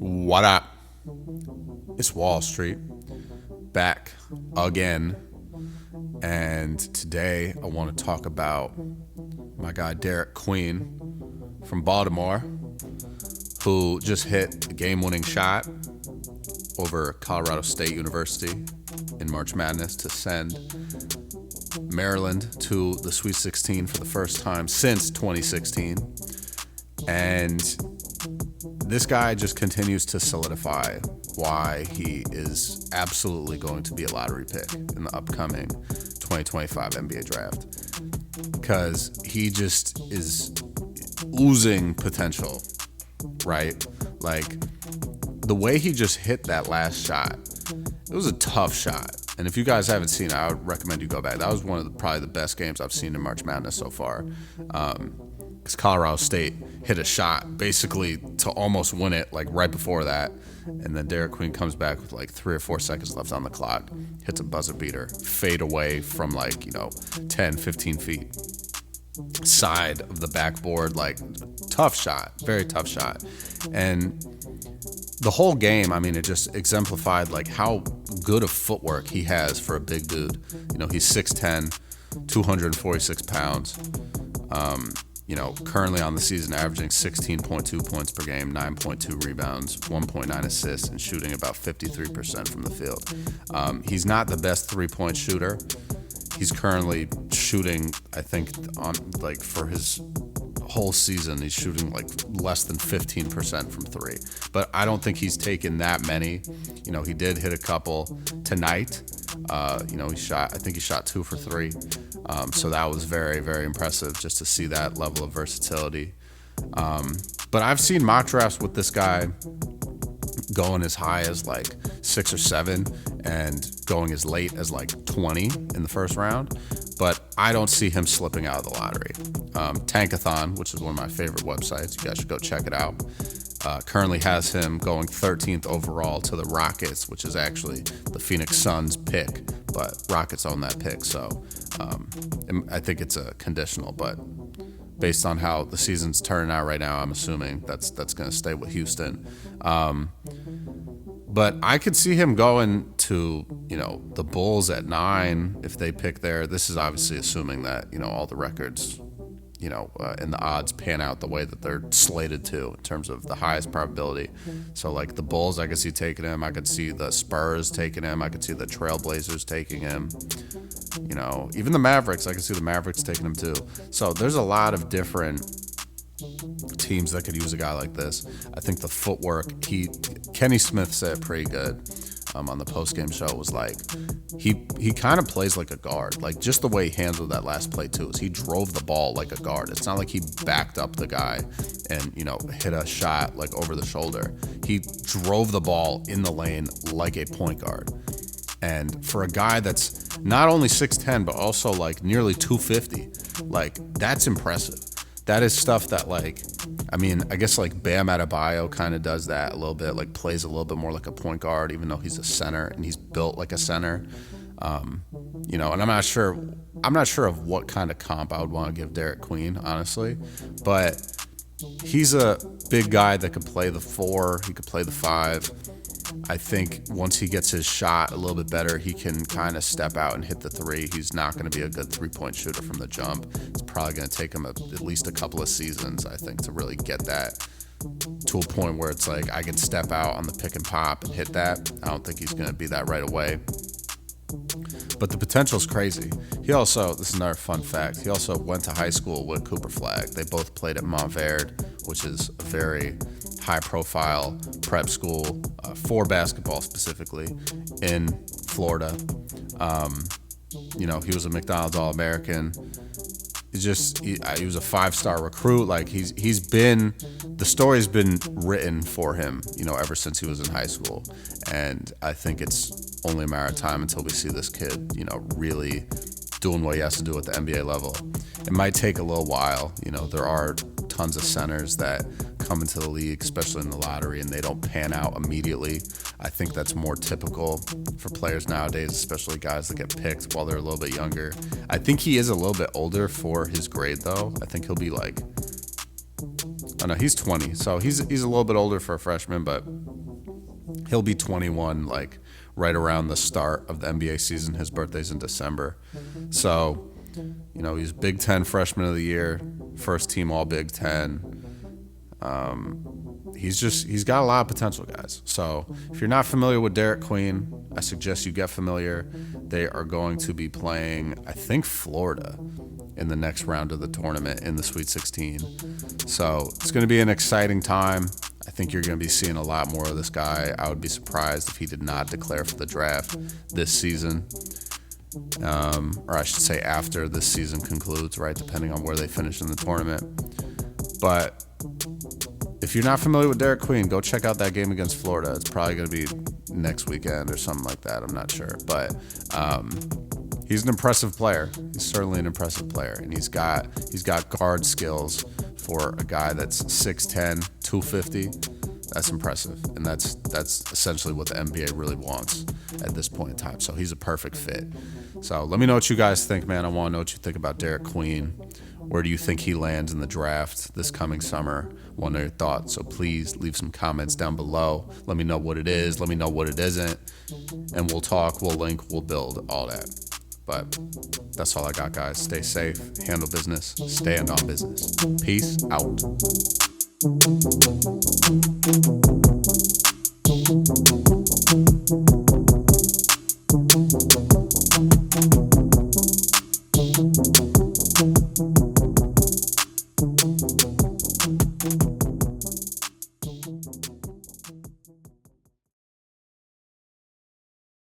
What up? It's Wall Street back again. And today I want to talk about my guy Derik Queen from Baltimore, who just hit a game-winning shot over Colorado State University in March Madness to send Maryland to the Sweet 16 for the first time since 2016. And this guy just continues to solidify why he is absolutely going to be a lottery pick in the upcoming 2025 NBA draft, because he just is oozing potential, right? Like, the way he just hit that last shot, it was a tough shot. And if you guys haven't seen it, I would recommend you go back. That was one of probably the best games I've seen in March Madness so far. Because Colorado State hit a shot basically to almost win it, like right before that. And then Derik Queen comes back with like 3 or 4 seconds left on the clock, hits a buzzer beater, fade away from 10, 15 feet. Side of the backboard, like tough shot, very tough shot. And the whole game, I mean, it just exemplified like how good of footwork he has for a big dude. He's 6'10", 246 pounds. Currently on the season averaging 16.2 points per game, 9.2 rebounds, 1.9 assists, and shooting about 53% from the field. He's not the best three-point shooter. He's currently shooting, I think, for his whole season, he's shooting like less than 15% from three. But I don't think he's taken that many. He did hit a couple tonight. I think he shot 2 for 3. So that was very, very impressive just to see that level of versatility. But I've seen mock drafts with this guy going as high as like 6 or 7 and going as late as like 20 in the first round. But I don't see him slipping out of the lottery. Tankathon, which is one of my favorite websites, you guys should go check it out, currently has him going 13th overall to the Rockets, which is actually the Phoenix Suns pick, but Rockets own that pick, so I think it's a conditional, but based on how the season's turning out right now, I'm assuming that's going to stay with Houston. But I could see him going to, the Bulls at 9 if they pick there. This is obviously assuming that, all the records, and the odds pan out the way that they're slated to in terms of the highest probability. So like the Bulls, I could see taking him. I could see the Spurs taking him. I could see the Trailblazers taking him. Even the Mavericks, I could see the Mavericks taking him too. So there's a lot of different teams that could use a guy like this. I think the footwork, Kenny Smith said pretty good on the post-game show. It was like he kind of plays like a guard, like just the way he handled that last play too, is he drove the ball like a guard. It's not like he backed up the guy and hit a shot like over the shoulder. He drove the ball in the lane like a point guard. And for a guy that's not only 6'10", but also like nearly 250, like that's impressive. That is stuff that I guess like Bam Adebayo kind of does that a little bit, like plays a little bit more like a point guard, even though he's a center and he's built like a center. And I'm not sure of what kind of comp I would want to give Derik Queen, honestly, but he's a big guy that could play the 4, he could play the 5. I think once he gets his shot a little bit better, he can kind of step out and hit the 3. He's not going to be a good 3-point shooter from the jump. It's probably going to take him at least a couple of seasons, I think, to really get that to a point where it's like I can step out on the pick and pop and hit that. I don't think he's going to be that right away. But the potential is crazy. This is another fun fact, he also went to high school with Cooper Flagg. They both played at Montverde, which is a very high-profile prep school for basketball specifically in Florida. He was a McDonald's All-American. He was a 5-star recruit. Like the story's been written for him, ever since he was in high school. And I think it's only a matter of time until we see this kid, really doing what he has to do at the NBA level. It might take a little while. There are tons of centers that come into the league, especially in the lottery, and they don't pan out immediately. I think that's more typical for players nowadays, especially guys that get picked while they're a little bit younger. I think he is a little bit older for his grade, though. I think he'll be like Oh no, he's 20. So he's a little bit older for a freshman, but he'll be 21 like right around the start of the NBA season. His birthday's in December. So, he's Big Ten Freshman of the Year, first team All Big Ten. He's got a lot of potential, guys. So if you're not familiar with Derik Queen, I suggest you get familiar. They are going to be playing, I think, Florida in the next round of the tournament in the Sweet 16. So it's going to be an exciting time. I think you're going to be seeing a lot more of this guy. I would be surprised if he did not declare for the draft this season. Or I should say after this season concludes, right, depending on where they finish in the tournament. But if you're not familiar with Derik Queen, go check out that game against Florida. It's probably going to be next weekend or something like that. I'm not sure. But he's an impressive player. He's certainly an impressive player. And he's got guard skills for a guy that's 6'10", 250. That's impressive. And that's essentially what the NBA really wants at this point in time. So he's a perfect fit. So let me know what you guys think, man. I want to know what you think about Derik Queen. Where do you think he lands in the draft this coming summer? I want to know your thoughts. So please leave some comments down below. Let me know what it is. Let me know what it isn't. And we'll talk, we'll link, we'll build, all that. But that's all I got, guys. Stay safe, handle business, stand on business. Peace out. Thank you.